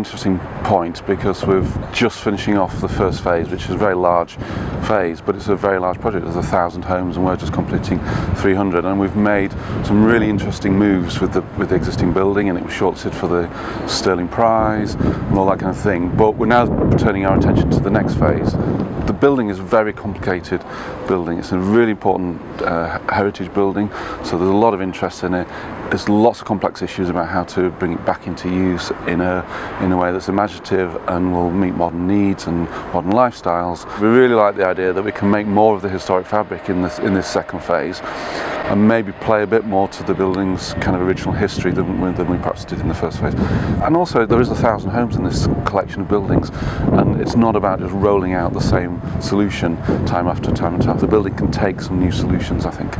interesting point because we're just finishing off the first phase, which is a very large phase, but it's a very large project. There's 1,000 homes and we're just completing 300, and we've made some really interesting moves with the existing building, and it was shortlisted for the Sterling Prize and all that kind of thing. But we're now turning our attention to the next phase. The building is a very complicated building. It's a really important heritage building, so there's a lot of interest in it. There's lots of complex issues about how to bring it back into use in a way that's imaginative and will meet modern needs and modern lifestyles. We really like the idea that we can make more of the historic fabric in this second phase, and maybe play a bit more to the building's kind of original history than we perhaps did in the first phase. And also, there is 1,000 homes in this collection of buildings, and it's not about just rolling out the same solution time after time and time. The building can take some new solutions, I think.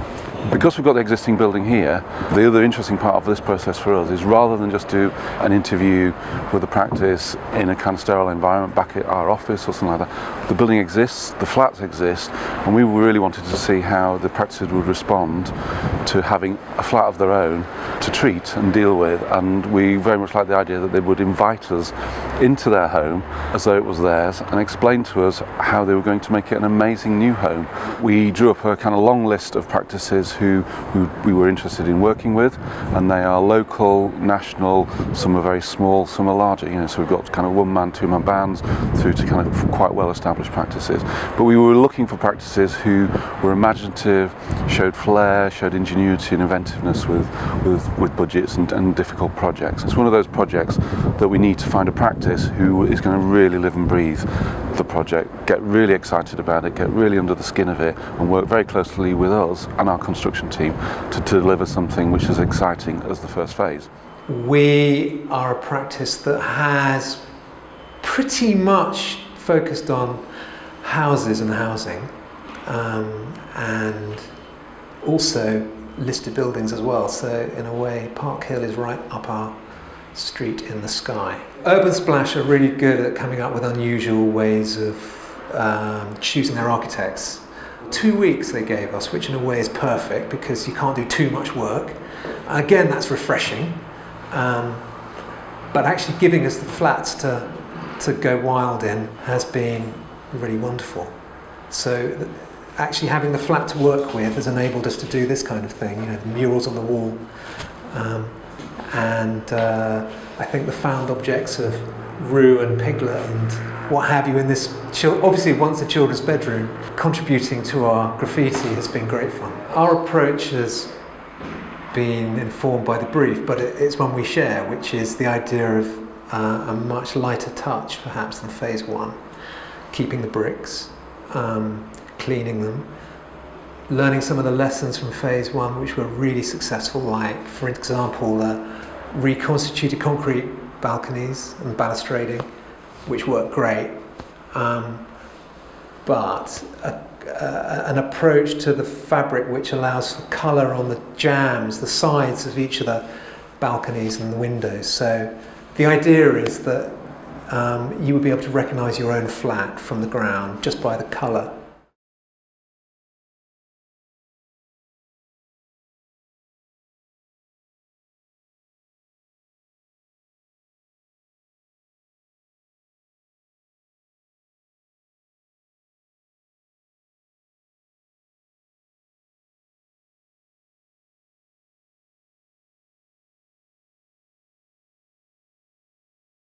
Because we've got the existing building here, the other interesting part of this process for us is, rather than just do an interview with the practice in a kind of sterile environment back at our office or something like that, the building exists, the flats exist, and we really wanted to see how the practices would respond to having a flat of their own to treat and deal with. And we very much like the idea that they would invite us into their home as though it was theirs and explain to us how they were going to make it an amazing new home. We drew up a kind of long list of practices who we were interested in working with, and they are local, national, some are very small, some are larger, so we've got kind of one-man, two-man bands through to kind of quite well-established practices. But we were looking for practices who were imaginative, showed flair, showed ingenuity and inventiveness with budgets and difficult projects. It's one of those projects that we need to find a practice who is going to really live and breathe the project, get really excited about it, get really under the skin of it, and work very closely with us and our construction team to deliver something which is as exciting as the first phase. We are a practice that has pretty much focused on houses and housing, and also listed buildings as well. So in a way, Park Hill is right up our street in the sky. Urban Splash are really good at coming up with unusual ways of choosing their architects. 2 weeks they gave us, which in a way is perfect because you can't do too much work. Again, that's refreshing, but actually giving us the flats to go wild in has been really wonderful. So actually having the flat to work with has enabled us to do this kind of thing, the murals on the wall. I think the found objects of Rue and Piglet and what have you in this, obviously once a children's bedroom, contributing to our graffiti has been great fun. Our approach has been informed by the brief, but it's one we share, which is the idea of a much lighter touch perhaps than phase one, keeping the bricks, cleaning them, learning some of the lessons from phase one which were really successful, like for example reconstituted concrete balconies and balustrading, which worked great, but an approach to the fabric which allows for colour on the jambs, the sides of each of the balconies and the windows. So the idea is that you would be able to recognise your own flat from the ground just by the colour